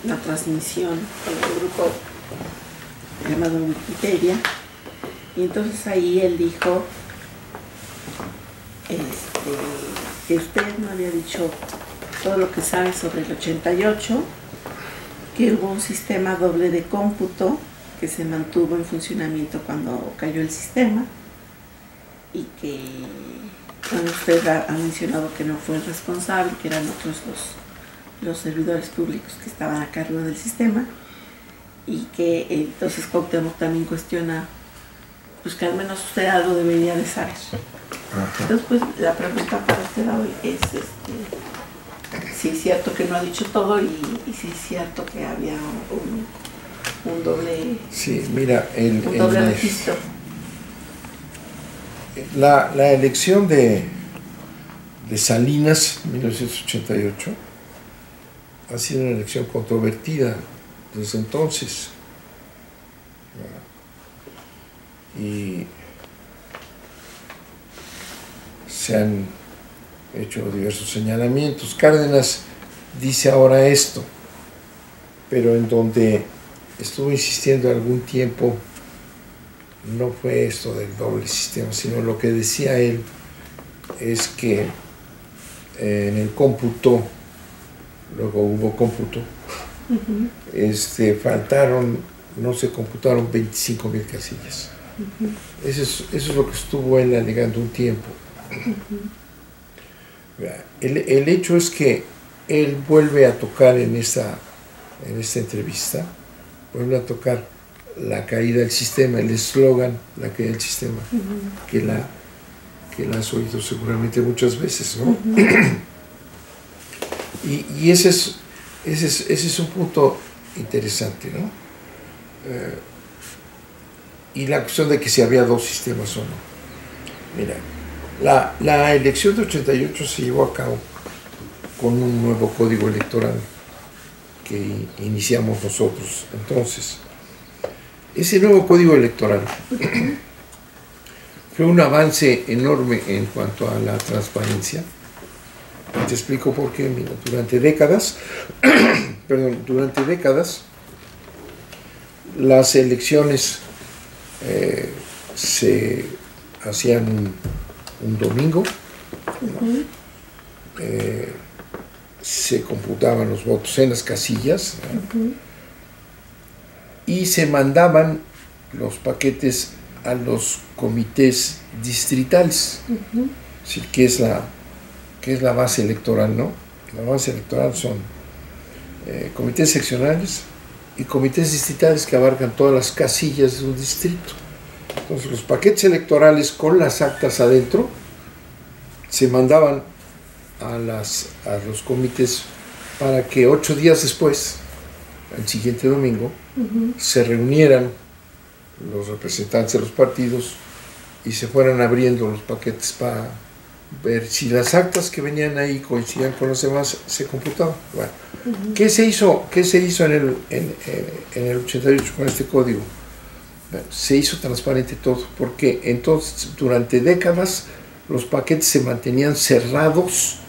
una transmisión con un grupo llamado Wikipedia, y entonces ahí él dijo que usted no había dicho todo lo que sabe sobre el 88, que hubo un sistema doble de cómputo que se mantuvo en funcionamiento cuando cayó el sistema, y que bueno, usted ha mencionado que no fue el responsable, que eran otros los servidores públicos que estaban a cargo del sistema, y que entonces Cuauhtémoc también cuestiona pues que al menos usted algo debería de saber. Entonces pues la pregunta para usted hoy es si es cierto que no ha dicho todo, y si es cierto que había un doble, sí, mira, un doble registro. La elección de Salinas en 1988 ha sido una elección controvertida desde entonces, y se han hecho diversos señalamientos. Cárdenas dice ahora esto, pero en donde estuvo insistiendo algún tiempo no fue esto del doble sistema, sino lo que decía él es que en el cómputo, luego hubo cómputo, faltaron, no se computaron 25,000 casillas. Eso es lo que estuvo él alegando un tiempo. El hecho es que él vuelve a tocar en esta entrevista, vuelve a tocar la caída del sistema, el eslogan, la caída del sistema, que la has oído seguramente muchas veces, ¿no? Y ese es un punto interesante, ¿no? Y la cuestión de que si había dos sistemas o no. Mira, la elección de 88 se llevó a cabo con un nuevo código electoral que iniciamos nosotros. Entonces, ese nuevo código electoral fue un avance enorme en cuanto a la transparencia. Te explico por qué. Mira, durante décadas las elecciones se hacían un domingo, se computaban los votos en las casillas, y se mandaban los paquetes a los comités distritales, es decir, que es la base electoral, ¿no? La base electoral son comités seccionales y comités distritales que abarcan todas las casillas de un distrito. Entonces los paquetes electorales con las actas adentro se mandaban a los comités para que 8 días después, el siguiente domingo, se reunieran los representantes de los partidos y se fueran abriendo los paquetes para ver si las actas que venían ahí coincidían con los demás, se computaban. Bueno, ¿qué se hizo en el 88 con este código? Bueno, se hizo transparente todo, porque entonces durante décadas los paquetes se mantenían cerrados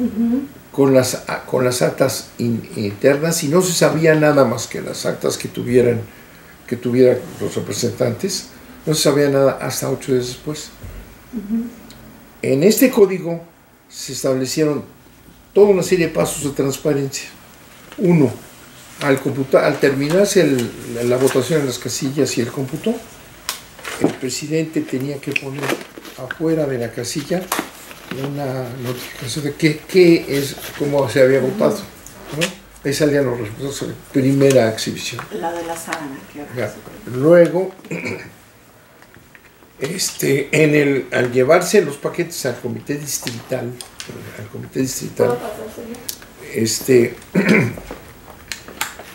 con las actas internas, y no se sabía nada más que las actas que tuvieran los representantes. No se sabía nada hasta 8 días después. En este código se establecieron toda una serie de pasos de transparencia. Uno, al terminarse la votación en las casillas y el cómputo, el presidente tenía que poner afuera de la casilla una notificación de cómo se había votado, ¿no? Ahí salían los resultados de primera exhibición. La de la sábana. Luego, al llevarse los paquetes al comité distrital,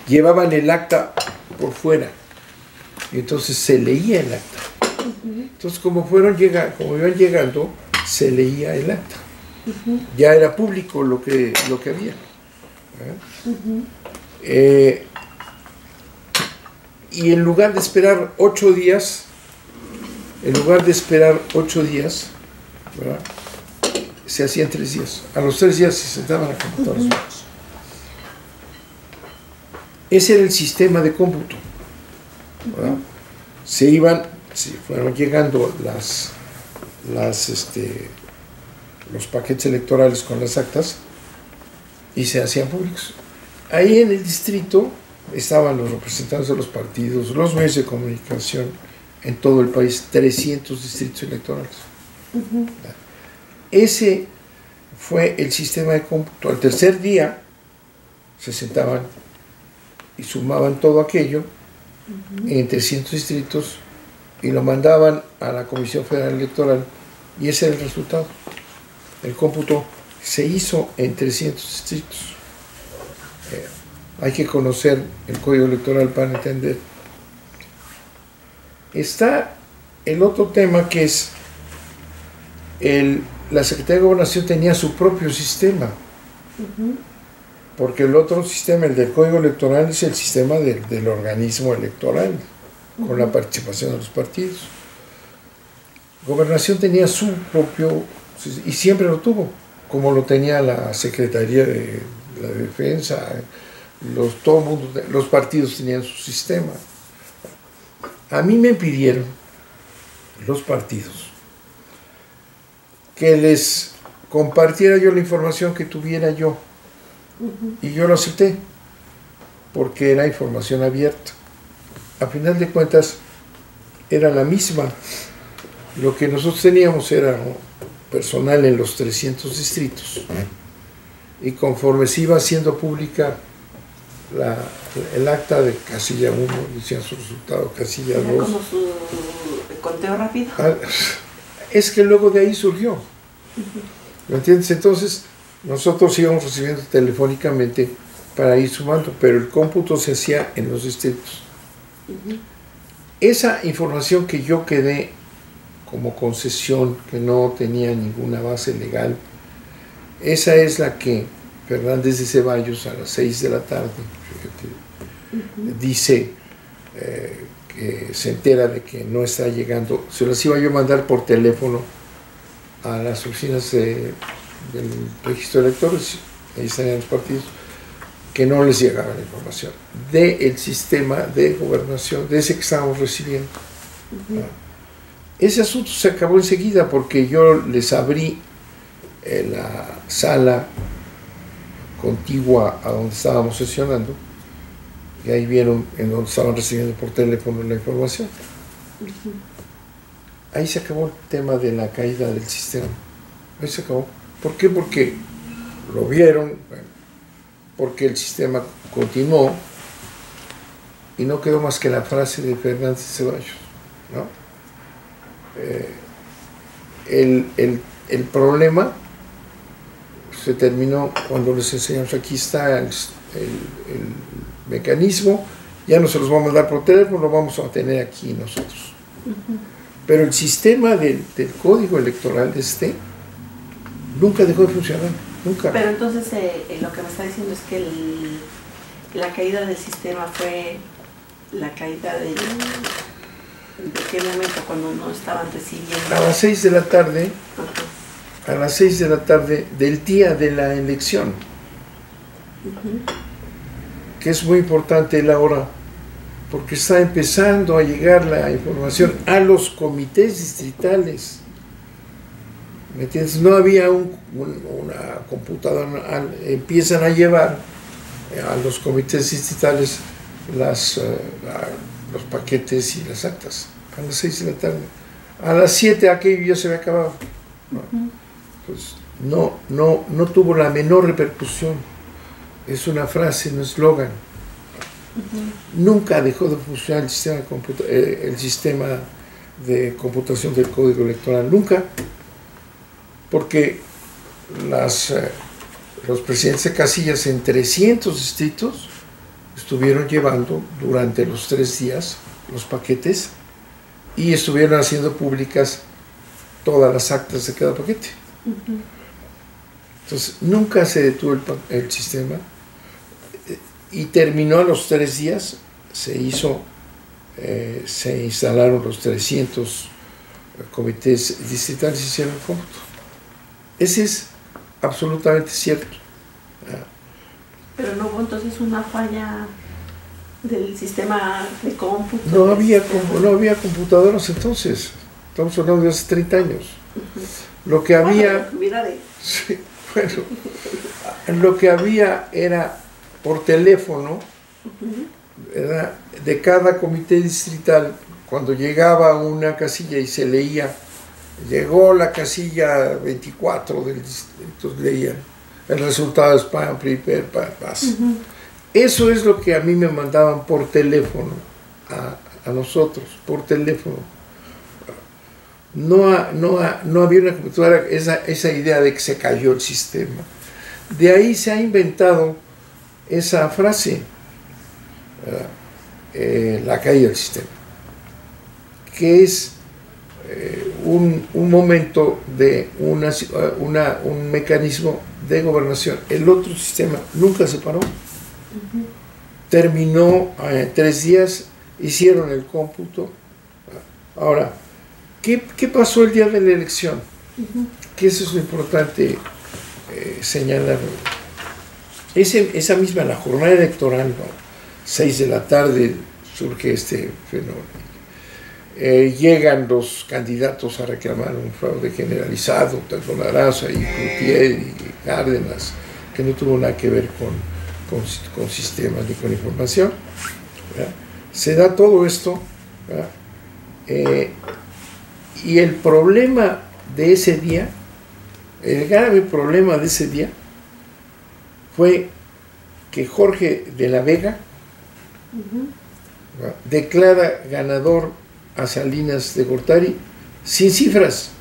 llevaban el acta por fuera, y entonces se leía el acta. Entonces, como iban llegando, se leía el acta. Ya era público lo que había. Y en lugar de esperar 8 días, ¿verdad?, se hacían 3 días. A los 3 días se sentaban a computar los votos. Ese era el sistema de cómputo, ¿verdad? Se fueron llegando los paquetes electorales con las actas y se hacían públicos. Ahí en el distrito estaban los representantes de los partidos, los medios de comunicación en todo el país, 300 distritos electorales. Ese fue el sistema de cómputo. Al tercer día se sentaban y sumaban todo aquello en 300 distritos y lo mandaban a la Comisión Federal Electoral y ese era el resultado. El cómputo se hizo en 300 distritos. Hay que conocer el Código Electoral para entender. Está el otro tema que es la Secretaría de Gobernación tenía su propio sistema, porque el otro sistema, el del Código Electoral, es el sistema del organismo electoral, con la participación de los partidos. Gobernación tenía su propio, y siempre lo tuvo, como lo tenía la Secretaría de la Defensa, todo el mundo, los partidos tenían su sistema. A mí me pidieron los partidos que les compartiera yo la información que tuviera yo, y yo lo acepté porque era información abierta. A final de cuentas era la misma. Lo que nosotros teníamos era personal en los 300 distritos, y conforme se iba haciendo pública el acta de casilla 1, decían su resultado, casilla 2. ¿Como su conteo rápido? Es que luego de ahí surgió. ¿Me entiendes? Entonces, nosotros íbamos recibiendo telefónicamente para ir sumando, pero el cómputo se hacía en los distritos. Esa información que yo quedé como concesión, que no tenía ninguna base legal, esa es la que Fernández de Ceballos a las 6 de la tarde, fíjate, dice que se entera de que no está llegando. Se las iba yo a mandar por teléfono a las oficinas del registro de electores, ahí estarían los partidos, que no les llegaba la información del sistema de gobernación, de ese que estábamos recibiendo. Ese asunto se acabó enseguida porque yo les abrí la sala contigua a donde estábamos sesionando, y ahí vieron en donde estaban recibiendo por teléfono la información. Ahí se acabó el tema de la caída del sistema. Ahí se acabó. ¿Por qué? Porque lo vieron, porque el sistema continuó y no quedó más que la frase de Fernández de Ceballos, ¿no? El problema se terminó cuando les enseñamos, aquí está el mecanismo, ya no se los vamos a dar por teléfono, lo vamos a tener aquí nosotros. Pero el sistema del código electoral nunca dejó de funcionar, nunca. Pero entonces lo que me está diciendo es que la caída del sistema fue la caída ¿de qué momento? Cuando no estaban recibiendo. A las 6 de la tarde, a las 6 de la tarde del día de la elección, que es muy importante la hora, porque está empezando a llegar la información a los comités distritales. ¿Me entiendes? No había una computadora, empiezan a llevar a los comités distritales los paquetes y las actas a las 6 de la tarde. A las 7 aquello ya se había acabado. Pues no tuvo la menor repercusión. Es una frase, un eslogan. Nunca dejó de funcionar el sistema de computación del código electoral, nunca, porque los presidentes de casillas en 300 distritos estuvieron llevando durante los 3 días los paquetes y estuvieron haciendo públicas todas las actas de cada paquete. Entonces nunca se detuvo el sistema, y terminó a los 3 días, se instalaron los 300 comités distritales y se hicieron el cómputo. Ese es absolutamente cierto. Pero no hubo entonces una falla del sistema de cómputo. No había computadoras entonces. Estamos hablando de hace 30 años. Lo que había... Sí, bueno, lo que había era por teléfono, ¿verdad? De cada comité distrital, cuando llegaba una casilla y se leía, llegó la casilla 24 del distrito, leían el resultado es PAN, PRI, PER, PAS. Eso es lo que a mí me mandaban por teléfono, a nosotros, por teléfono. No había una computadora, esa idea de que se cayó el sistema. De ahí se ha inventado esa frase, la caída del sistema, que es un momento de un mecanismo de gobernación. El otro sistema nunca se paró. Terminó en 3 días, hicieron el cómputo. Ahora, ¿qué pasó el día de la elección? Que eso es lo importante señalar. Esa misma, la jornada electoral, 6 de la tarde, surge este fenómeno. Llegan los candidatos a reclamar un fraude generalizado, tanto Laraza y Cloutier y Cárdenas, que no tuvo nada que ver con sistemas ni con información, ¿verdad? Se da todo esto, y el problema de ese día, el grave problema de ese día, fue que Jorge de la Vega declara ganador a Salinas de Gortari sin cifras.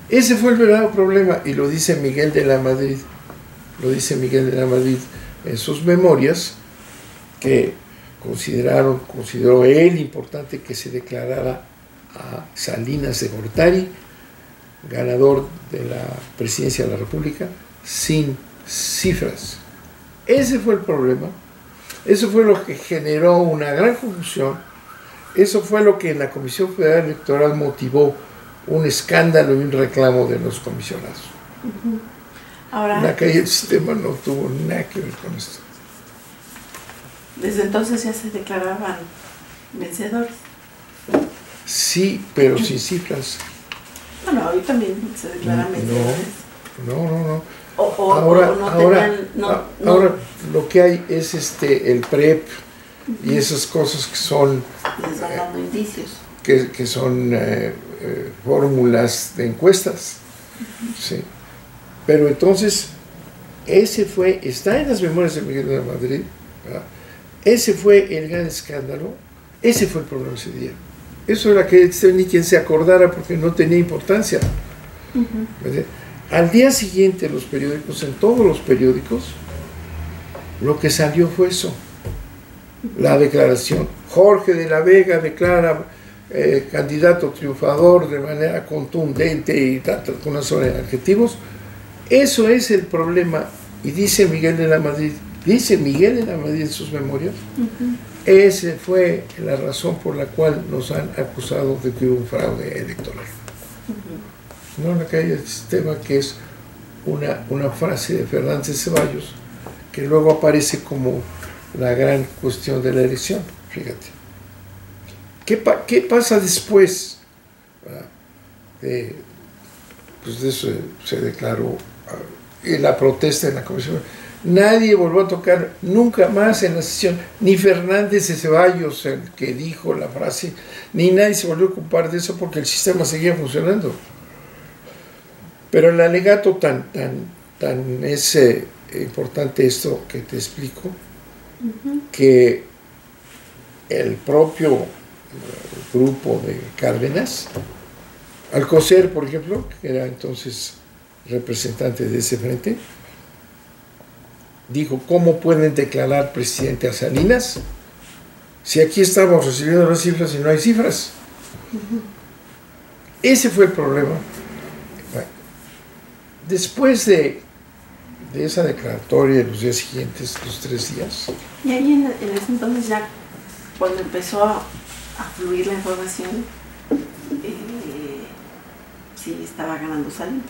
Ese fue el verdadero problema, y lo dice Miguel de la Madrid. Lo dice Miguel de la Madrid en sus memorias, que consideró él importante que se declarara a Salinas de Gortari ganador de la presidencia de la República sin cifras. Ese fue el problema. Eso fue lo que generó una gran confusión. Eso fue lo que en la Comisión Federal Electoral motivó un escándalo y un reclamo de los comisionados. Ahora, la caída del sistema no tuvo nada que ver con esto. Desde entonces ya se declaraban vencedores. Sí, pero sin cifras. Bueno, hoy también se declaran vencedores. No. Ahora lo que hay es el PREP y esas cosas que son... Les van dando indicios. Que son fórmulas de encuestas. Sí. Pero entonces, está en las memorias de Miguel de la Madrid, ¿verdad? Ese fue el gran escándalo, ese fue el problema ese día. Eso era que ni quien se acordara porque no tenía importancia. Al día siguiente los periódicos, en todos los periódicos, lo que salió fue eso. La declaración. Jorge de la Vega declara candidato triunfador de manera contundente y con una serie de adjetivos. Eso es el problema. Y dice Miguel de la Madrid en sus memorias, esa fue la razón por la cual nos han acusado de que hubo un fraude electoral. No la caída del sistema, que es una frase de Fernández Ceballos, que luego aparece como la gran cuestión de la elección. Fíjate. ¿Qué pasa después? De eso se declaró la protesta en la comisión. Nadie volvió a tocar nunca más en la sesión, ni Fernández de Ceballos, el que dijo la frase, ni nadie se volvió a ocupar de eso porque el sistema seguía funcionando. Pero el alegato tan es importante esto que te explico, que el propio grupo de Cárdenas, Alcocer, por ejemplo, que era entonces representante de ese frente, dijo: ¿cómo pueden declarar presidente a Salinas si aquí estamos recibiendo las cifras y no hay cifras? Ese fue el problema. Bueno, después de esa declaratoria, de los días siguientes, los 3 días. Y ahí en ese entonces, ya cuando empezó a fluir la información, sí estaba ganando Salinas.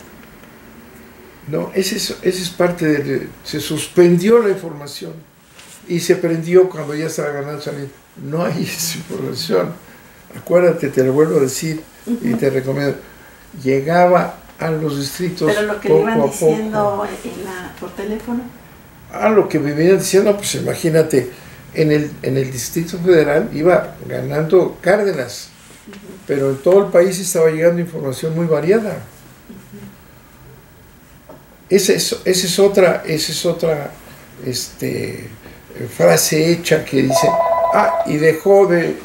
No, ese es parte se suspendió la información. y se prendió cuando ya estaba ganando salir. No hay esa información. Acuérdate, te lo vuelvo a decir y te recomiendo. Llegaba a los distritos. Pero lo que le iban diciendo por teléfono. Lo que me venían diciendo, pues imagínate, en el Distrito Federal iba ganando Cárdenas, pero en todo el país estaba llegando información muy variada. Esa es otra frase hecha que dice, y dejó de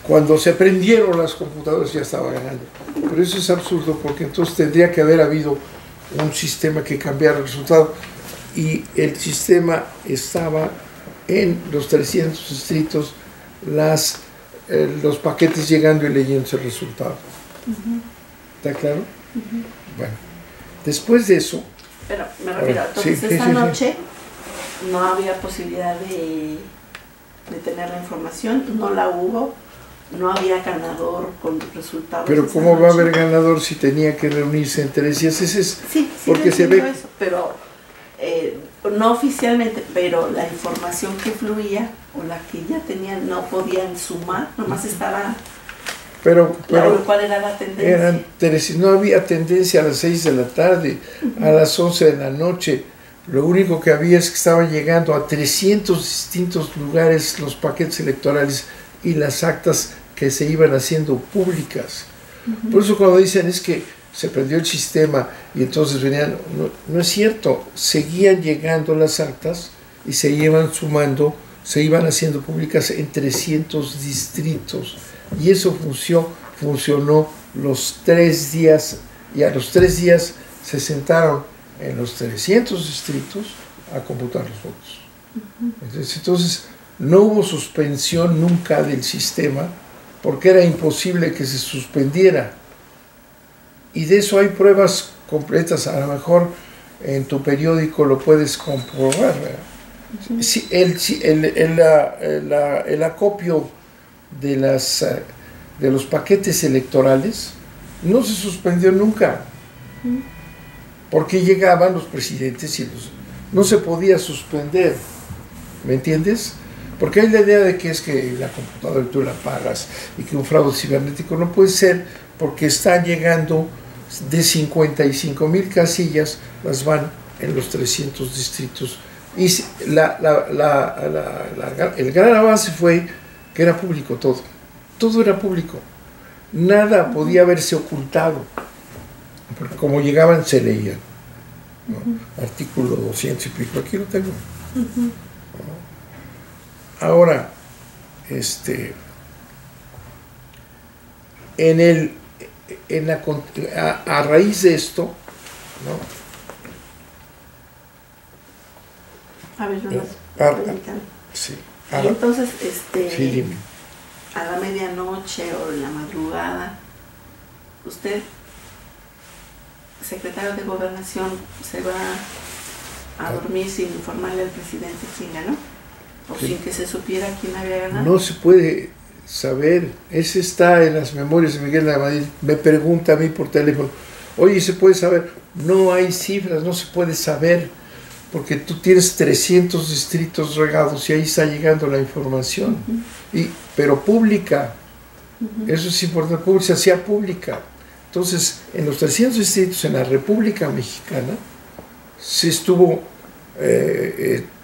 cuando se prendieron las computadoras ya estaba ganando. Pero eso es absurdo, porque entonces tendría que haber habido un sistema que cambiara el resultado, y el sistema estaba en los 300 distritos, los paquetes llegando y leyéndose el resultado. ¿Está claro? Bueno, después de eso... Pero me refiero, entonces esta noche no había posibilidad de tener la información, no la hubo, no había ganador con resultados. Pero ¿cómo va a haber ganador si tenía que reunirse en 3 días? Sí, porque se ve eso, pero no oficialmente, pero la información que fluía o la que ya tenían no podían sumar, nomás estaba... Pero ¿cuál era la tendencia? No había tendencia a las 6 de la tarde, a las 11 de la noche. Lo único que había es que estaban llegando a 300 distintos lugares los paquetes electorales y las actas que se iban haciendo públicas. Por eso cuando dicen es que se prendió el sistema y entonces venían, no es cierto, seguían llegando las actas y se iban sumando, se iban haciendo públicas en 300 distritos. Y eso funcionó los 3 días, y a los 3 días se sentaron en los 300 distritos a computar los votos. Entonces no hubo suspensión nunca del sistema, porque era imposible que se suspendiera. Y de eso hay pruebas completas, a lo mejor en tu periódico lo puedes comprobar. Sí, el acopio de los paquetes electorales no se suspendió nunca, porque llegaban los presidentes y no se podía suspender, ¿me entiendes? Porque hay la idea de que es que la computadora tú la pagas y que un fraude cibernético no puede ser, porque están llegando de 55,000 casillas, las van en los 300 distritos, y el gran avance fue que era público todo era público, nada podía haberse ocultado, porque como llegaban se leían, ¿no? Artículo 200 y pico, aquí lo tengo. Ahora, a raíz de esto, ¿no? A ver, sí. Y entonces, sí, dime. A la medianoche o en la madrugada, usted, secretario de Gobernación, se va a dormir sin informarle al presidente quién ganó, o sin que se supiera quién había ganado. No se puede saber, ese está en las memorias de Miguel de la Madrid. Me pregunta a mí por teléfono, oye, ¿se puede saber? No hay cifras, no se puede saber, porque tú tienes 300 distritos regados y ahí está llegando la información, pero pública, eso es importante, se hacía pública. Entonces, en los 300 distritos en la República Mexicana se estuvo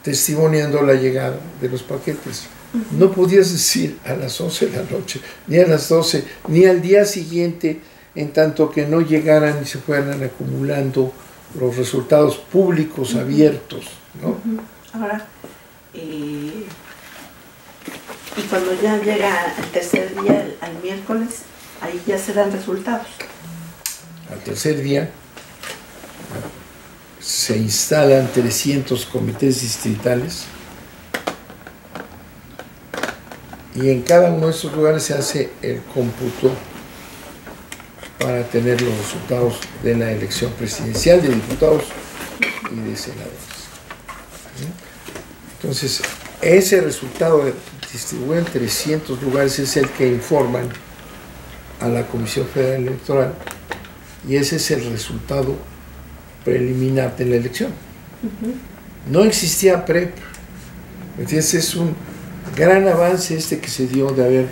testimoniando la llegada de los paquetes. No podías decir a las 11 de la noche, ni a las 12, ni al día siguiente, en tanto que no llegaran y se fueran acumulando los resultados públicos abiertos, ¿no? Ahora, y cuando ya llega el tercer día, al miércoles, ahí ya se dan resultados. Al tercer día se instalan 300 comités distritales y en cada uno de esos lugares se hace el cómputo para tener los resultados de la elección presidencial, de diputados y de senadores. Entonces, ese resultado distribuido en 300 lugares es el que informan a la Comisión Federal Electoral, y ese es el resultado preliminar de la elección. No existía PREP. Entonces es un gran avance que se dio de haber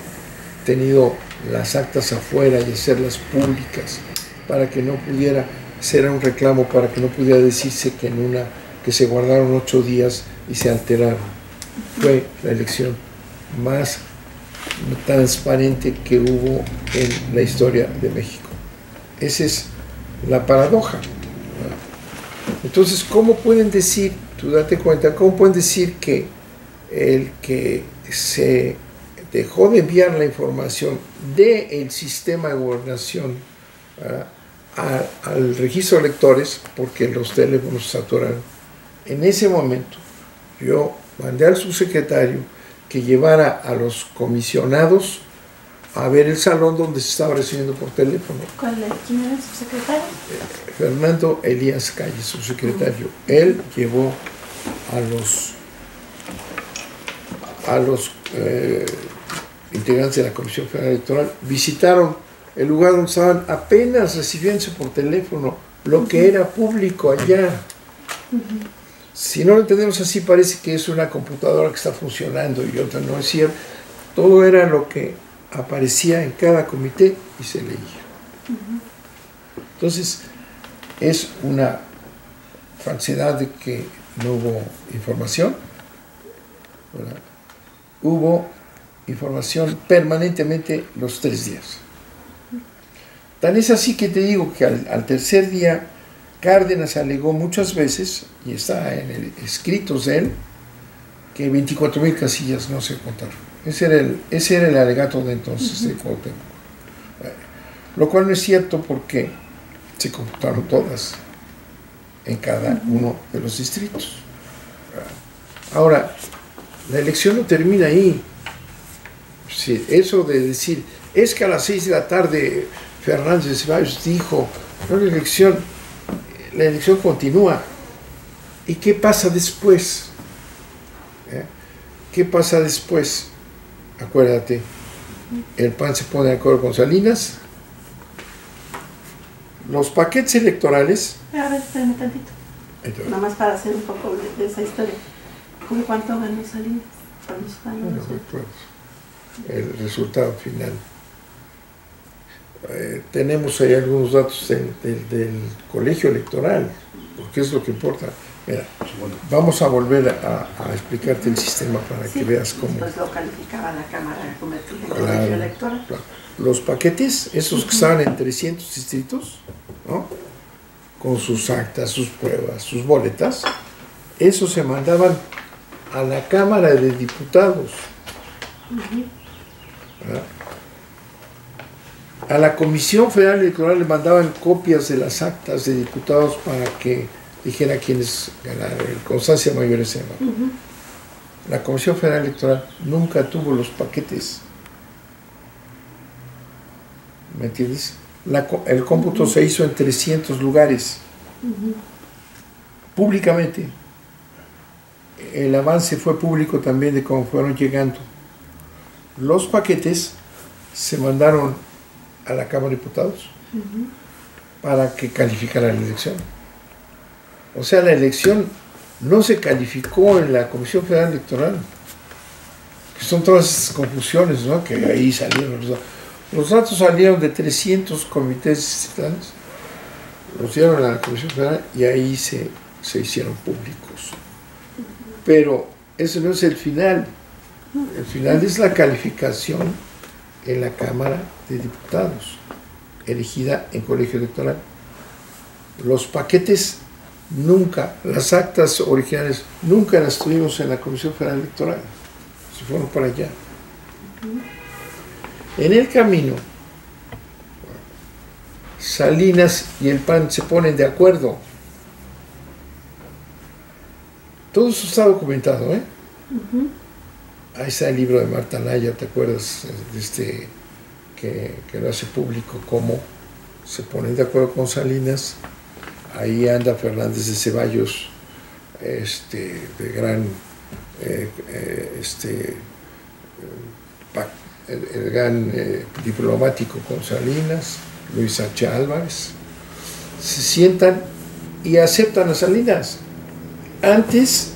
tenido las actas afuera y hacerlas públicas para que no pudiera ser un reclamo, para que no pudiera decirse que se guardaron 8 días y se alteraron. Fue la elección más transparente que hubo en la historia de México. Esa es la paradoja. Entonces, ¿cómo pueden decir, tú date cuenta, cómo pueden decir que el que se dejó de enviar la información del sistema de gobernación al registro de electores, porque los teléfonos se saturaron? En ese momento, yo mandé al subsecretario que llevara a los comisionados a ver el salón donde se estaba recibiendo por teléfono. ¿Quién era el subsecretario? Fernando Elías Calle, subsecretario. Él llevó a los integrantes de la Comisión Federal Electoral, visitaron el lugar donde estaban apenas recibiéndose por teléfono lo que era público allá. Si no lo entendemos así, parece que es una computadora que está funcionando y otra no es cierto. Todo era lo que aparecía en cada comité y se leía. Entonces, es una falsedad de que no hubo información. ¿Verdad? Hubo información permanentemente los 3 días. Tan es así que te digo que al tercer día Cárdenas alegó muchas veces, y está en escritos de él, que 24,000 casillas no se contaron. Ese era el alegato de entonces de Cuauhtémoc. Lo cual no es cierto porque se computaron todas en cada uno de los distritos. Ahora, la elección no termina ahí. Sí, eso de decir, es que a las 6 de la tarde Fernández de Ceballos dijo, no, la elección continúa. ¿Y qué pasa después? ¿Qué pasa después? Acuérdate, el PAN se pone de acuerdo con Salinas, los paquetes electorales... A ver, espérame tantito. Nada más para hacer un poco de esa historia. ¿Con cuánto ganó Salinas? No recuerdo el resultado final. Tenemos ahí algunos datos del colegio electoral, porque es lo que importa. Mira, vamos a volver a explicarte el sistema para que veas cómo. Pues lo calificaba la Cámara convertida en colegio electoral. Claro. Los paquetes, esos que estaban en 300 distritos, ¿no? Con sus actas, sus pruebas, sus boletas, esos se mandaban a la Cámara de Diputados. A la Comisión Federal Electoral le mandaban copias de las actas de diputados para que dijera quiénes ganaron, constancia mayor se llama. La Comisión Federal Electoral nunca tuvo los paquetes. ¿Me entiendes? El cómputo se hizo en 300 lugares, públicamente. El avance fue público también de cómo fueron llegando. Los paquetes se mandaron a la Cámara de Diputados para que calificara la elección. O sea, la elección no se calificó en la Comisión Federal Electoral, que son todas esas confusiones, ¿no? Que ahí salieron los datos salieron de 300 comités distritales, los dieron a la Comisión Federal y ahí se hicieron públicos. Pero ese no es el final. El final es la calificación en la Cámara de Diputados, elegida en colegio electoral. Los paquetes nunca, las actas originales, nunca las tuvimos en la Comisión Federal Electoral. Se fueron para allá. En el camino, Salinas y el PAN se ponen de acuerdo. Todo eso está documentado, ¿eh? Ahí está el libro de Marta Anaya, ¿te acuerdas? Que lo hace público, cómo se ponen de acuerdo con Salinas. Ahí anda Fernández de Ceballos, de gran, el gran diplomático con Salinas, Luis H. Álvarez. Se sientan y aceptan a Salinas. antes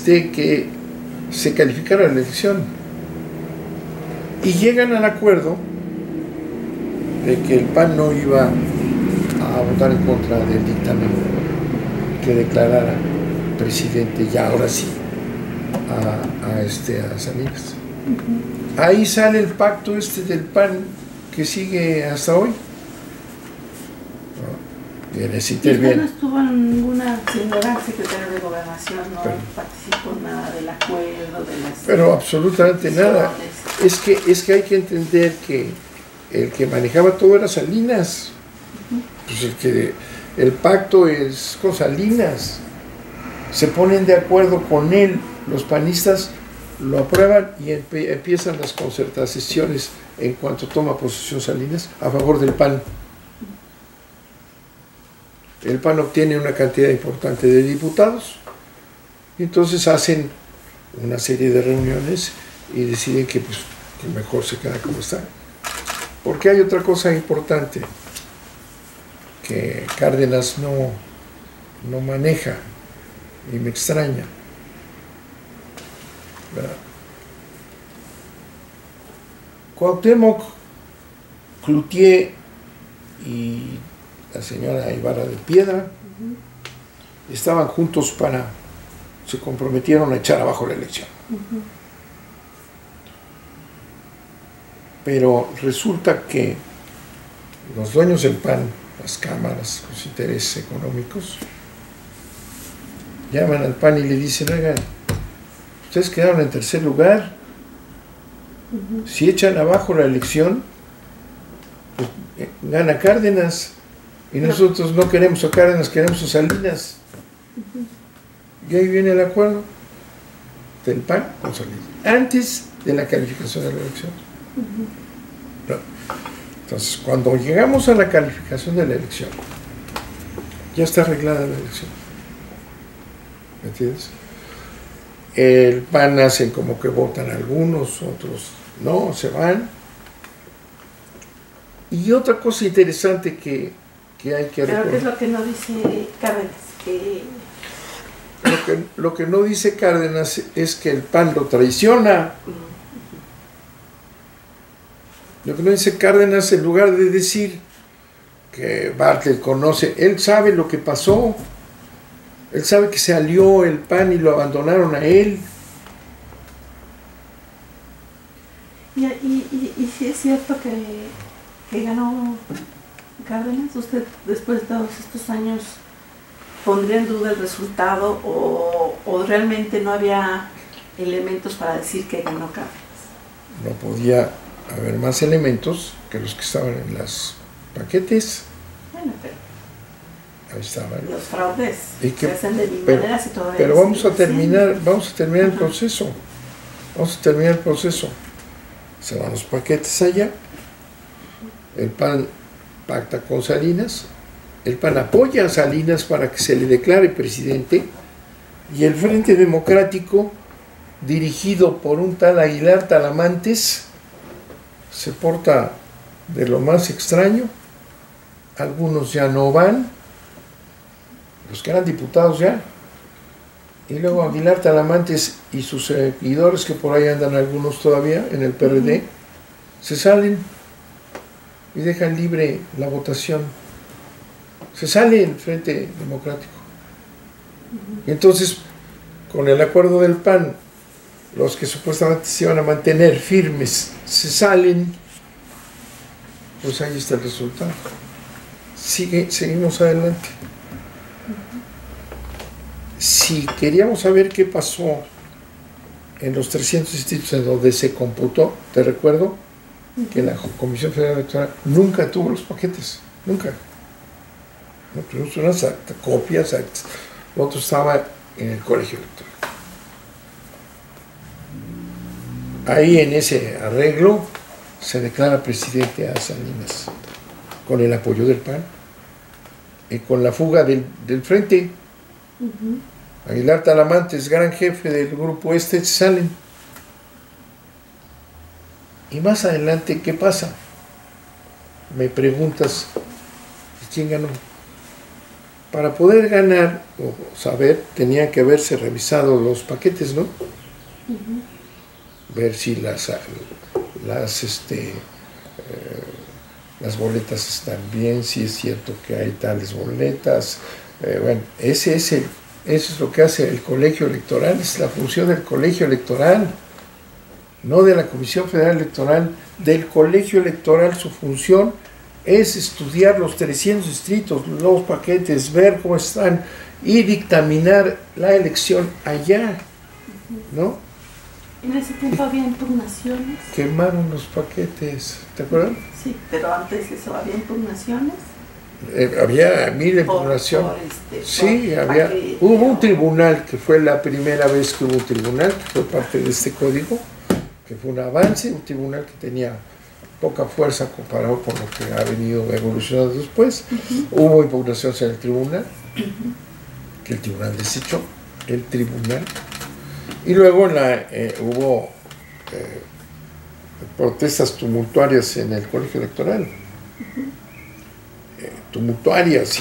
de que se calificara la elección. Y llegan al acuerdo de que el PAN no iba a votar en contra del dictamen que declarara presidente, ya ahora sí, a Salinas. Ahí sale el pacto del PAN que sigue hasta hoy. ¿Y usted no estuvo en ninguna, sin era secretario de Gobernación, no participó en nada del acuerdo, de las... Pero absolutamente nada. Es que hay que entender que el que manejaba todo era Salinas. Pues el pacto es con Salinas. Se ponen de acuerdo con él, los panistas lo aprueban y empiezan las concertaciones en cuanto toma posesión Salinas a favor del PAN. El PAN obtiene una cantidad importante de diputados y entonces hacen una serie de reuniones y deciden que mejor se queda como está. Porque hay otra cosa importante que Cárdenas no maneja y me extraña, ¿verdad? Cuauhtémoc, Cloutier y la señora Ibarra de Piedra estaban juntos se comprometieron a echar abajo la elección. Pero resulta que los dueños del PAN, las cámaras, los intereses económicos, llaman al PAN y le dicen: oigan, ustedes quedaron en tercer lugar, si echan abajo la elección, pues gana Cárdenas. Y nosotros no queremos a Cárdenas, queremos a Salinas. Y ahí viene el acuerdo del PAN con Salinas, antes de la calificación de la elección. No. Entonces, cuando llegamos a la calificación de la elección, ya está arreglada la elección. ¿Me entiendes? El PAN hacen como que votan algunos, otros no, se van. Y otra cosa interesante que hay que recordar. ¿Pero qué es lo que no dice Cárdenas? Lo que no dice Cárdenas es que el PAN lo traiciona. Lo que no dice Cárdenas, en lugar de decir que Bartlett conoce, él sabe lo que pasó. Él sabe que se alió el PAN y lo abandonaron a él. ¿Y si es cierto que ganó Cárdenas? ¿Usted, después de todos estos años, pondría en duda el resultado o realmente no había elementos para decir que ganó Cárdenas? No podía haber más elementos que los que estaban en los paquetes. Bueno, pero ahí estaban. los fraudes se hacen de mil maneras y todavía... Pero vamos a terminar el proceso. Vamos a terminar el proceso. Se van los paquetes allá. El PAN pacta con Salinas. El PAN apoya a Salinas para que se le declare presidente. Y el Frente Democrático, dirigido por un tal Aguilar Talamantes, se porta de lo más extraño. Algunos ya no van, los que eran diputados ya, y luego Aguilar Talamantes y sus seguidores, que por ahí andan algunos todavía en el PRD, se salen y dejan libre la votación. Se sale el Frente Democrático. Y entonces, con el acuerdo del PAN, los que supuestamente se iban a mantener firmes se salen, pues ahí está el resultado. Seguimos adelante. Si queríamos saber qué pasó en los 300 distritos en donde se computó, te recuerdo que la Comisión Federal Electoral nunca tuvo los paquetes, nunca. No tuvimos unas copias, lo otro estaba en el colegio electoral. Ahí en ese arreglo se declara presidente a Salinas, con el apoyo del PAN y con la fuga del Frente. Aguilar Talamantes, gran jefe del grupo salen. Y más adelante, ¿qué pasa? Me preguntas, ¿quién ganó? para poder ganar o saber, tenían que haberse revisado los paquetes, ¿no? Ver si las boletas están bien, si es cierto que hay tales boletas. Bueno, eso es lo que hace el colegio electoral, es la función del colegio electoral, no de la Comisión Federal Electoral, del colegio electoral. Su función es estudiar los 300 distritos, los paquetes, ver cómo están y dictaminar la elección allá, ¿no? En ese tiempo había impugnaciones. Quemaron los paquetes, ¿te acuerdas? Sí, pero antes de eso había impugnaciones. Había 1000 impugnaciones. Sí, hubo un tribunal, que fue la primera vez que hubo un tribunal, que fue parte de este código, que fue un avance, un tribunal que tenía poca fuerza comparado con lo que ha venido evolucionando después. Hubo impugnaciones en el tribunal, que el tribunal desechó, el tribunal. Y luego hubo protestas tumultuarias en el colegio electoral. Tumultuarias,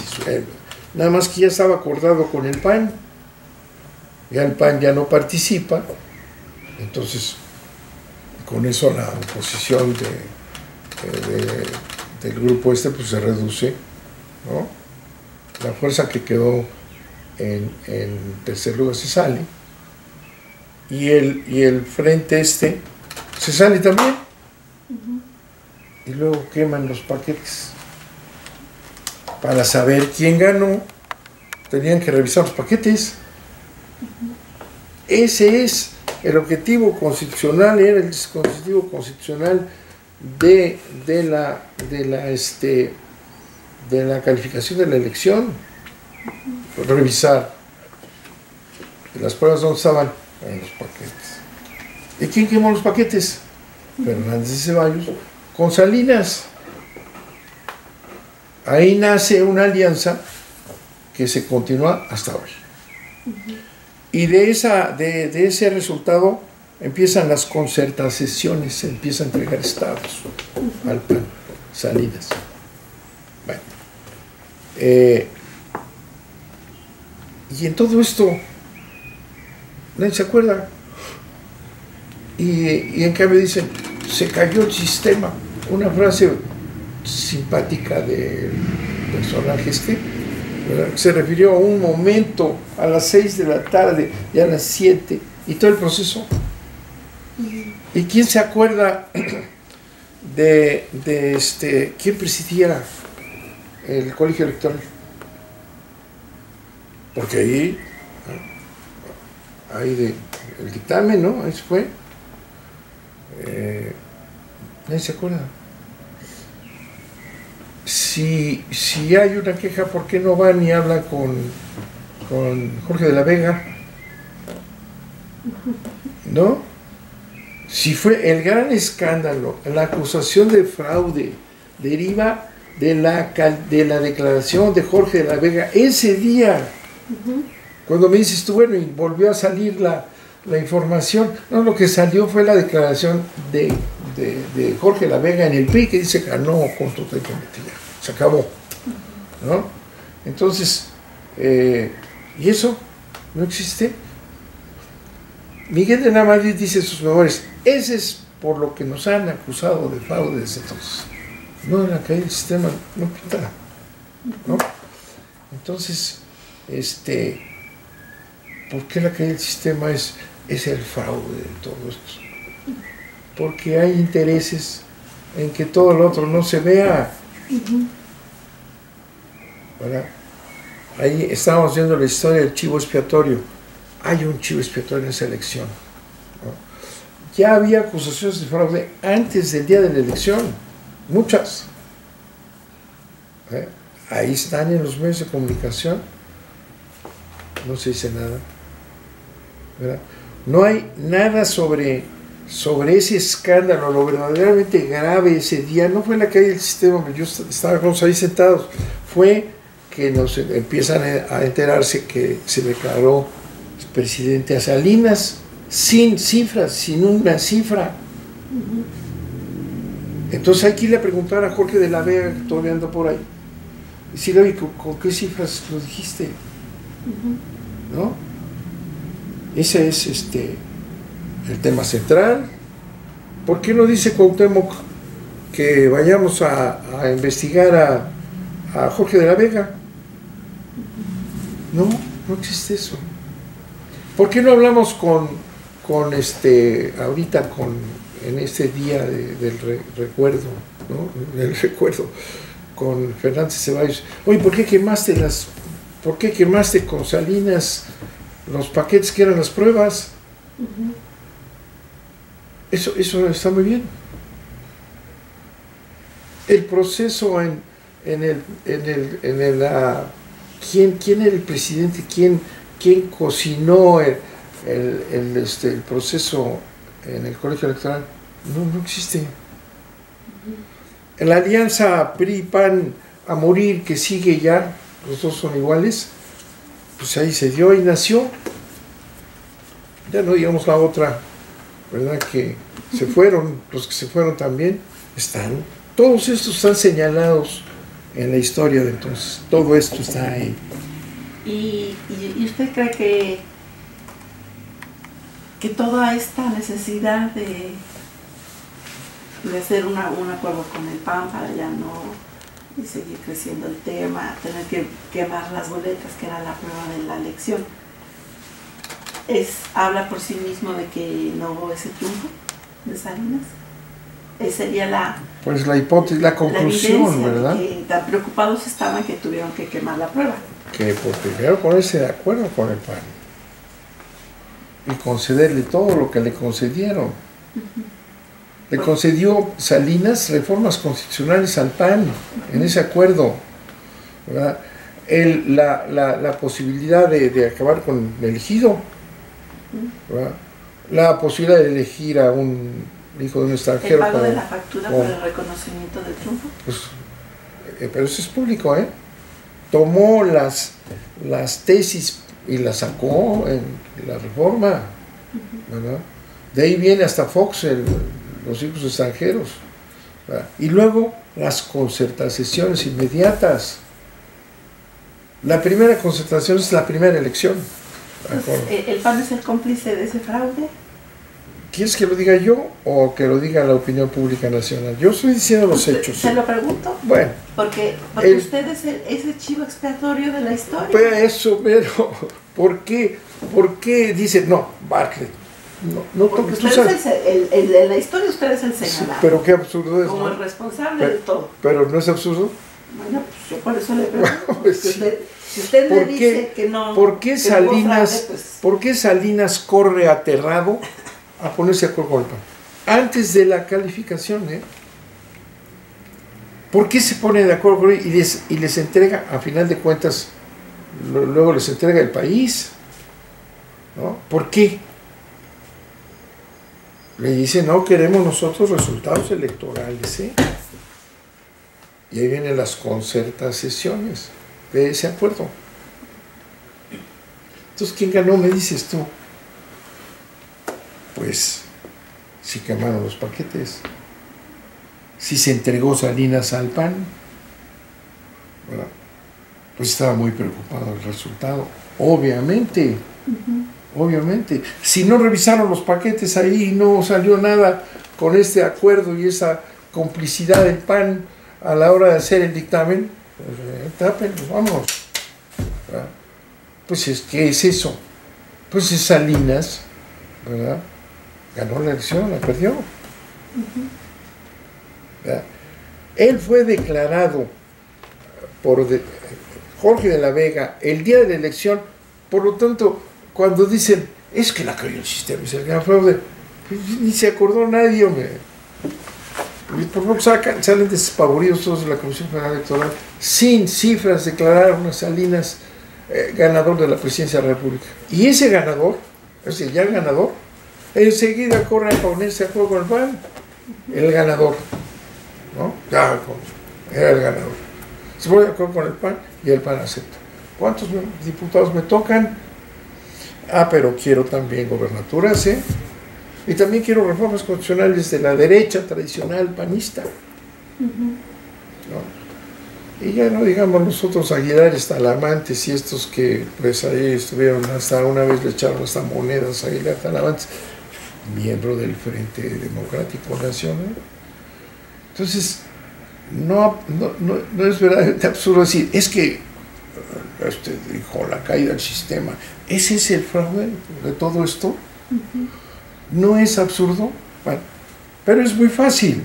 nada más que ya estaba acordado con el PAN. Ya el PAN ya no participa, entonces con eso la oposición del grupo pues se reduce, ¿no? La fuerza que quedó en tercer lugar se sale, y el frente se sale también, y luego queman los paquetes. Para saber quién ganó, tenían que revisar los paquetes. Ese es el objetivo constitucional, era el dispositivo constitucional de la calificación de la elección. Revisar las pruebas donde estaban en los paquetes. ¿Y quién quemó los paquetes? Fernández de Ceballos con Salinas. Ahí nace una alianza que se continúa hasta hoy. Y de ese resultado empiezan las concertaciones, se empieza a entregar estados al PAN, Salinas. Bueno, y en todo esto nadie se acuerda. Y en cambio dicen, se cayó el sistema. Una frase simpática del personaje ¿verdad? Se refirió a un momento a las 6 de la tarde y a las 7 y todo el proceso. ¿Y quién se acuerda de quién presidiera el colegio electoral? Porque ahí el dictamen, ¿no? Ahí fue. Nadie se acuerda. Si hay una queja, ¿por qué no van y hablan con Jorge de la Vega? ¿No? Si fue el gran escándalo, la acusación de fraude deriva de la declaración de Jorge de la Vega ese día. Cuando me dices tú, bueno, y volvió a salir la información, no, lo que salió fue la declaración de Jorge de la Vega en el PRI, que dice que ganó con total cometido. Se acabó, ¿no? Entonces, ¿y eso no existe? Miguel de la Madrid dice en sus memorias, ese es por lo que nos han acusado de fraude desde entonces. No, en la caída del sistema no pinta, ¿no? Entonces, ¿por qué la caída del sistema es el fraude de todo esto? Porque hay intereses en que todo lo otro no se vea. ¿Verdad? Ahí estábamos viendo la historia del chivo expiatorio. Hay un chivo expiatorio en esa elección, ¿no? Ya había acusaciones de fraude antes del día de la elección, muchas. Ahí están en los medios de comunicación, no se dice nada, ¿verdad? No hay nada sobre ese escándalo. Lo verdaderamente grave ese día no fue la caída del sistema, yo estábamos ahí sentados, fue que nos empiezan a enterarse que se declaró presidente a Salinas sin cifras, sin una cifra. Entonces hay que irle a preguntar a Jorge de la Vega, que todavía anda por ahí, decirle, oye, ¿con qué cifras lo dijiste? ¿No? Ese es el tema central. ¿Por qué no dice Cuauhtémoc que vayamos a investigar a Jorge de la Vega? No, no existe eso. ¿Por qué no hablamos ahorita en este día del recuerdo, ¿no? Del recuerdo, con Fernández Ceballos? Oye, ¿por qué quemaste con Salinas los paquetes que eran las pruebas? Eso está muy bien. El proceso ¿quién era el presidente? ¿Quién cocinó el proceso en el colegio electoral? No existe. En la alianza PRI-PAN a morir, que sigue ya, los dos son iguales, pues ahí se dio y nació. Ya no digamos la otra, ¿verdad? Que se fueron, los que se fueron también todos estos están señalados en la historia de entonces. Todo esto está ahí. ¿Y usted cree que toda esta necesidad de hacer un acuerdo con el PAN para ya no seguir creciendo el tema, tener que quemar las boletas, que era la prueba de la elección, habla por sí mismo de que no hubo ese triunfo de Salinas? Sería la hipótesis, la conclusión, ¿verdad? De que tan preocupados estaban que tuvieron que quemar la prueba. Que por primero ponerse de acuerdo con el PAN y concederle todo lo que le concedieron. Le concedió Salinas reformas constitucionales al PAN en ese acuerdo, ¿verdad? La posibilidad de acabar con el ejido, ¿verdad? La posibilidad de elegir a un hijo de un extranjero. ¿El pago de la factura por el reconocimiento del triunfo? Pues, pero eso es público, ¿eh? Tomó las tesis y las sacó en la reforma, ¿verdad? De ahí viene hasta Fox, los hijos extranjeros, ¿verdad? Y luego las concertaciones inmediatas. La primera concertación es la primera elección. ¿El PAN es el cómplice de ese fraude? ¿Quieres que lo diga yo o que lo diga la opinión pública nacional? Yo estoy diciendo los hechos. ¿Se lo pregunto? Bueno. Porque usted es el chivo expiatorio de la historia. Pero, ¿por qué dice, no, Bartlett, no toques tú sabes? En la historia usted es el señalado. Sí, pero qué absurdo es. Como el responsable de todo. Pero ¿no es absurdo? Bueno, pues yo por eso le pregunto. Pues sí. Si usted me dice que no... ¿Por qué Salinas, fraude, pues... ¿por qué Salinas corre aterrado a ponerse de acuerdo con el PAN? Antes de la calificación, ¿eh? ¿Por qué se pone de acuerdo con él y les entrega, a final de cuentas, luego les entrega el país? ¿No? ¿Por qué? Le dice, no queremos nosotros resultados electorales, ¿eh? Y ahí vienen las concertaciones de ese acuerdo. Entonces, ¿quién ganó? Me dices tú. Pues, si quemaron los paquetes, si se entregó Salinas al PAN, bueno, pues estaba muy preocupado el resultado, obviamente. Obviamente, si no revisaron los paquetes ahí y no salió nada con este acuerdo y esa complicidad del PAN a la hora de hacer el dictamen, pues tápenlos, vámonos. ¿Verdad? Pues ¿qué es eso? Pues es Salinas, ¿verdad? Ganó la elección, la perdió. ¿Verdad? Él fue declarado por Jorge de la Vega el día de la elección, por lo tanto, cuando dicen, es que la cayó el sistema, es el gran fraude, pues ni se acordó nadie, hombre. Y por lo salen despavoridos todos de la Comisión Federal Electoral, sin cifras, declararon a Salinas ganador de la presidencia de la República. Y ese ganador, es decir, ya el ganador, enseguida corre a ponerse a juego con el PAN, el ganador, ¿no? Ya era el ganador. Se pone de acuerdo con el PAN y el PAN acepta. ¿Cuántos diputados me tocan? Ah, pero quiero también gobernaturas, ¿eh? Y también quiero reformas constitucionales de la derecha tradicional panista. ¿No? Y ya no digamos los otros Aguilares, Talamantes y estos que pues ahí estuvieron, hasta una vez le echaron hasta monedas a Aguilar Talamantes, miembro del Frente Democrático Nacional. Entonces, no es verdaderamente absurdo decir, es que usted dijo la caída del sistema, ese es el fraude de todo esto. No es absurdo, bueno, pero es muy fácil.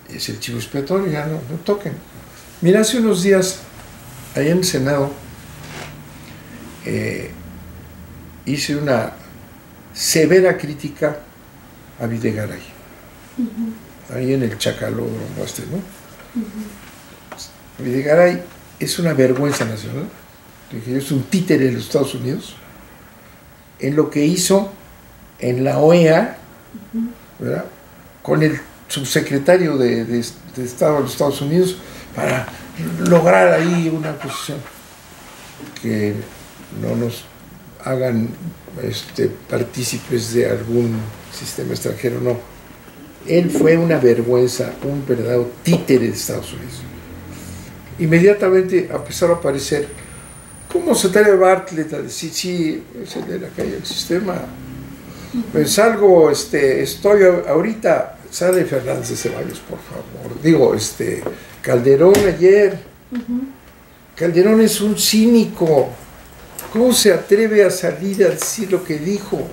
Es el chivo expiatorio, ya no toquen. Mira, hace unos días, ahí en el Senado, hice una severa crítica a Videgaray, ahí en el Chacalódromo ¿no? Videgaray es una vergüenza nacional, es un títere de los Estados Unidos, en lo que hizo en la OEA, ¿verdad? Con el subsecretario de Estado de los Estados Unidos, para lograr ahí una posición que no nos hagan partícipes de algún sistema extranjero, no. Él fue una vergüenza, un verdadero títere de Estados Unidos. Inmediatamente empezaron a aparecer como secretario de Bartlett a decir, sí, es el de la calle del sistema. Pues algo, estoy ahorita, sale Fernández de Ceballos, por favor. Digo, Calderón ayer. Calderón es un cínico. ¿Cómo se atreve a salir a decir lo que dijo?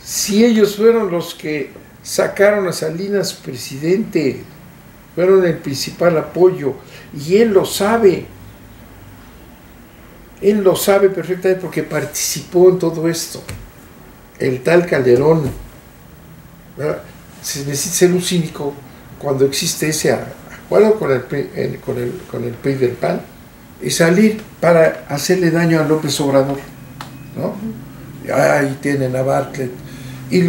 Si ellos fueron los que sacaron a Salinas presidente, fueron el principal apoyo, y él lo sabe. Él lo sabe perfectamente porque participó en todo esto. El tal Calderón, ¿verdad? Se necesita ser un cínico cuando existe ese acuerdo con el PRI del PAN y salir para hacerle daño a López Obrador, ¿no? Ahí tienen a Bartlett. Y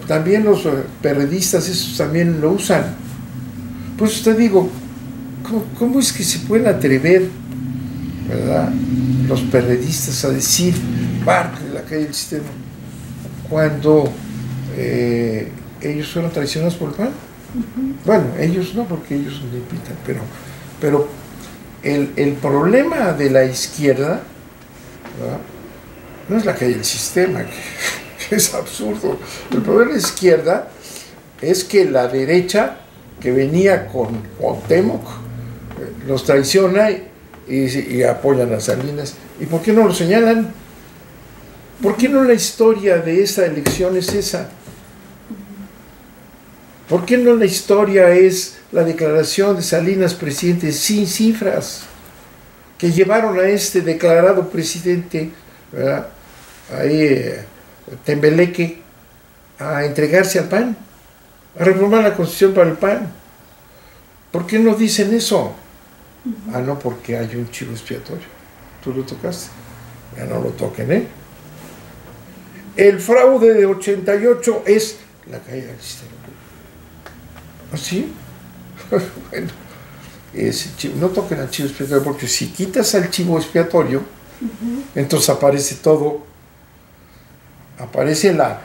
también los perredistas, esos también lo usan. Pues usted digo, ¿cómo es que se pueden atrever, ¿verdad?, los perredistas a decir Bartlett, la calle del sistema, cuando ellos fueron traicionados por el PAN? Bueno, ellos no, porque ellos no invitan, pero el problema de la izquierda, ¿verdad?, no es la calle del sistema, que es absurdo. El problema de la izquierda es que la derecha, que venía con Cuauhtémoc, los traiciona y apoyan a Salinas. ¿Y por qué no lo señalan? ¿Por qué no la historia de esa elección es esa? ¿Por qué no la historia es la declaración de Salinas presidente sin cifras, que llevaron a este declarado presidente, ¿verdad?, ahí Tembeleque, a entregarse al PAN, a reformar la Constitución para el PAN? ¿Por qué no dicen eso? Ah, no, porque hay un chivo expiatorio. Tú lo tocaste. Ya no lo toquen, ¿eh? El fraude de 88 es la caída del sistema. ¿Así? Bueno, no toquen al chivo expiatorio, porque si quitas al chivo expiatorio, entonces aparece todo. Aparece la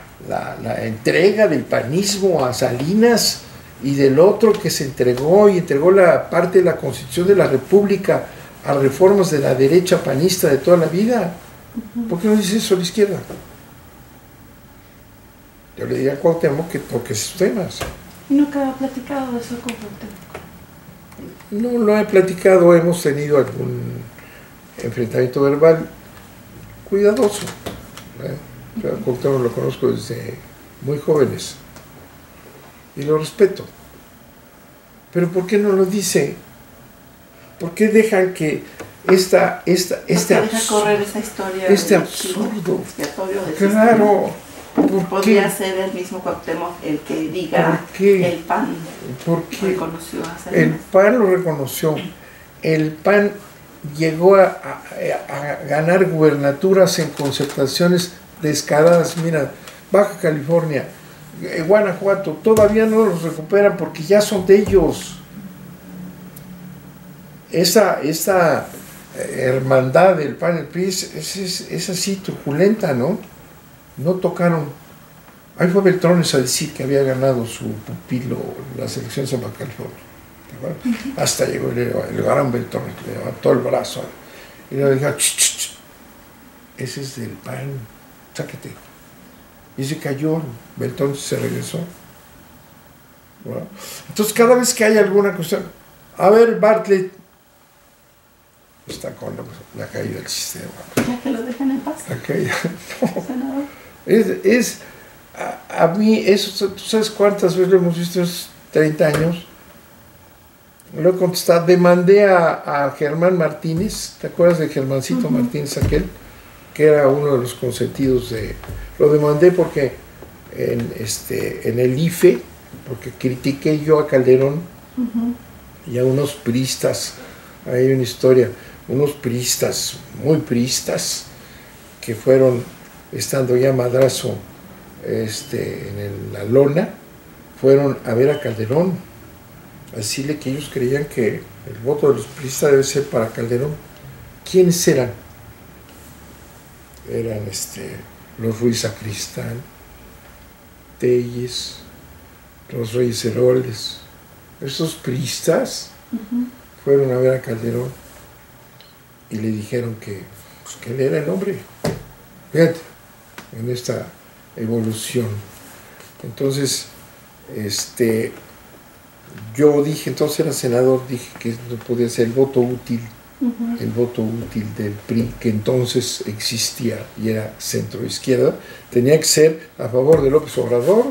entrega del panismo a Salinas y del otro que se entregó la parte de la Constitución de la República a reformas de la derecha panista de toda la vida. ¿Por qué no dice eso a la izquierda? Yo le diría a Cuauhtémoc que toque esos temas. Nunca he platicado de eso con Cuauhtémoc. No lo he platicado, hemos tenido algún enfrentamiento verbal cuidadoso, ¿eh? Cuauhtémoc lo conozco desde muy jóvenes y lo respeto. Pero ¿por qué no lo dice? ¿Por qué dejan que deja correr esa historia? Absurdo. Claro. Podría ser el mismo Cuauhtémoc el que diga el PAN reconoció a Salinas. El PAN lo reconoció. El PAN llegó a ganar gubernaturas en concertaciones descaradas. Mira, Baja California, Guanajuato, todavía no los recuperan porque ya son de ellos. Esa hermandad del PAN y el PRI es así, truculenta, ¿no? No tocaron. Ahí fue Beltrones a decir que había ganado su pupilo las elecciones en Baja California. Hasta llegó el gran Beltrán, le levantó el brazo y le dijo, ch, ch, ch. Ese es del PAN, sáquete. Y se cayó, Beltrán se regresó. Bueno, entonces cada vez que hay alguna cuestión, a ver, Bartlett, está con la caída del sistema. Ya que lo dejan en paz. La caída, no. Senador. A mí, eso, ¿tú sabes cuántas veces lo hemos visto? Es 30 años. Lo he contestado. Demandé a Germán Martínez. ¿Te acuerdas de Germancito Martínez aquel? Que era uno de los consentidos de... Lo demandé porque en el IFE, porque critiqué yo a Calderón y a unos priistas. Hay una historia. Unos priistas, muy priistas, que fueron, estando ya Madrazo en la lona, fueron a ver a Calderón, a decirle que ellos creían que el voto de los priistas debe ser para Calderón. ¿Quiénes eran? Eran los Ruiz Sacristán, Telles, los Reyes Heroles. Esos priistas fueron a ver a Calderón y le dijeron que él era el hombre. Fíjate, en esta evolución. Entonces, yo dije, entonces era senador, dije que no podía ser el voto útil del PRI, que entonces existía y era centro-izquierda, tenía que ser a favor de López Obrador,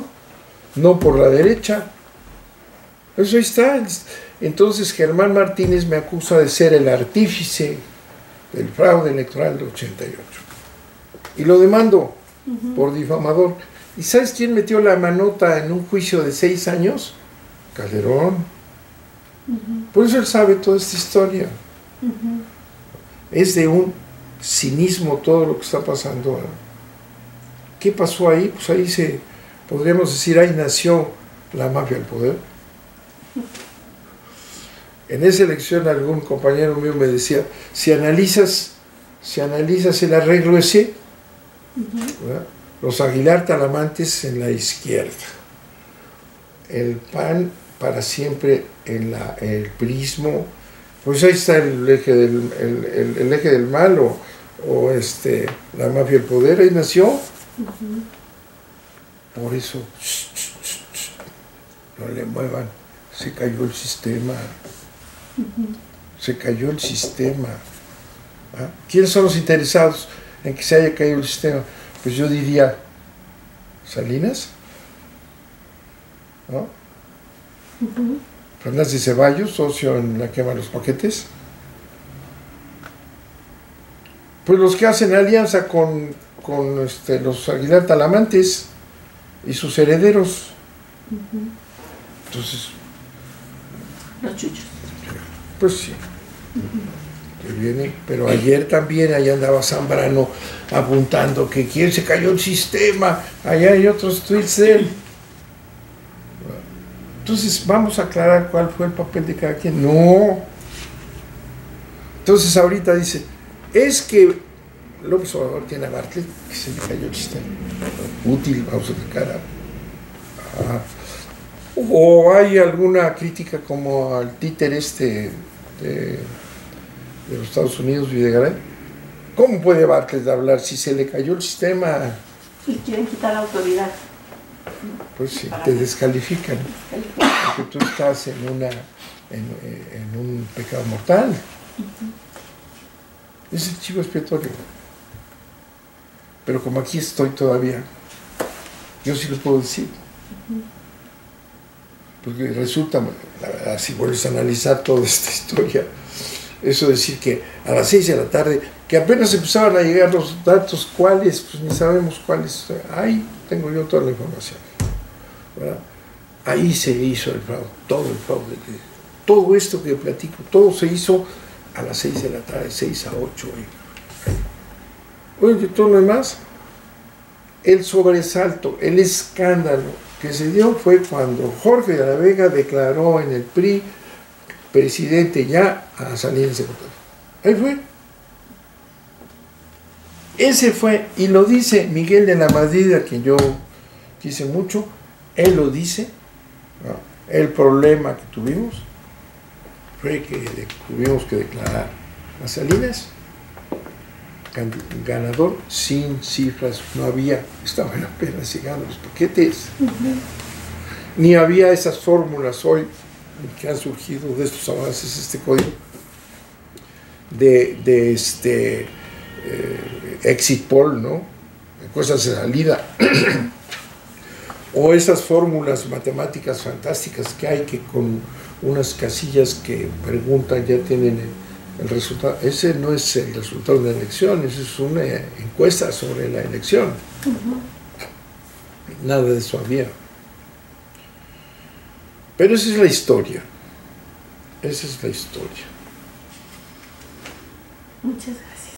no por la derecha. Eso ahí está. Entonces Germán Martínez me acusa de ser el artífice del fraude electoral de 88. Y lo demando por difamador. ¿Y sabes quién metió la manota en un juicio de 6 años? Calderón. Por eso él sabe toda esta historia. Es de un cinismo todo lo que está pasando. ¿Qué pasó ahí? Pues ahí podríamos decir, ahí nació la mafia del poder. En esa elección algún compañero mío me decía, si analizas el arreglo ese, los Aguilar Talamantes en la izquierda, el PAN para siempre en el prismo, pues ahí está el eje del mal o la mafia del poder, ahí nació. Por eso no le muevan, se cayó el sistema. Se cayó el sistema. ¿Ah? ¿Quiénes son los interesados en que se haya caído el sistema? Pues yo diría Salinas, ¿no? Fernández de Ceballos, socio en la quema de los paquetes. Pues los que hacen alianza con los Aguilar Talamantes y sus herederos. Entonces, Los chuchos. pues sí, que viene, pero ayer también allá andaba Zambrano apuntando que quién se cayó el sistema, allá hay otros tweets de él. Entonces vamos a aclarar cuál fue el papel de cada quien. No. Entonces ahorita dice, es que López Obrador tiene a Bartlett que se le cayó el sistema. Útil, vamos a explicar. ¿O hay alguna crítica como al títere de los Estados Unidos, Videgaray? ¿Cómo puede Bartlett hablar si se le cayó el sistema? Y quieren quitar la autoridad. Pues sí, te descalifican. Porque tú estás en un pecado mortal. Es el chivo expiatorio. Pero como aquí estoy todavía, yo sí lo puedo decir. Porque resulta, la verdad, si vuelves a analizar toda esta historia, eso decir que a las 6 de la tarde, que apenas empezaban a llegar los datos, cuáles, pues ni sabemos cuáles, ahí tengo yo toda la información, ¿verdad? Ahí se hizo el fraude, todo esto que platico, todo se hizo a las 6 de la tarde, 6 a 8. Oye, todo lo demás, el sobresalto, el escándalo que se dio fue cuando Jorge de la Vega declaró en el PRI presidente ya a Salinas de Gortari. Ahí fue. Ese fue, y lo dice Miguel de la Madrid, a quien yo quise mucho, él lo dice, ¿no? El problema que tuvimos fue que tuvimos que declarar a Salinas ganador sin cifras, no había, estaban apenas llegando los paquetes, ni había esas fórmulas hoy que han surgido de estos avances, este código de exit poll, ¿no? Cosas de salida o esas fórmulas matemáticas fantásticas que hay, que con unas casillas que preguntan ya tienen el resultado. Ese no es el resultado de una elección, esa es una encuesta sobre la elección. Nada de eso había. Pero esa es la historia. Esa es la historia. Muchas gracias.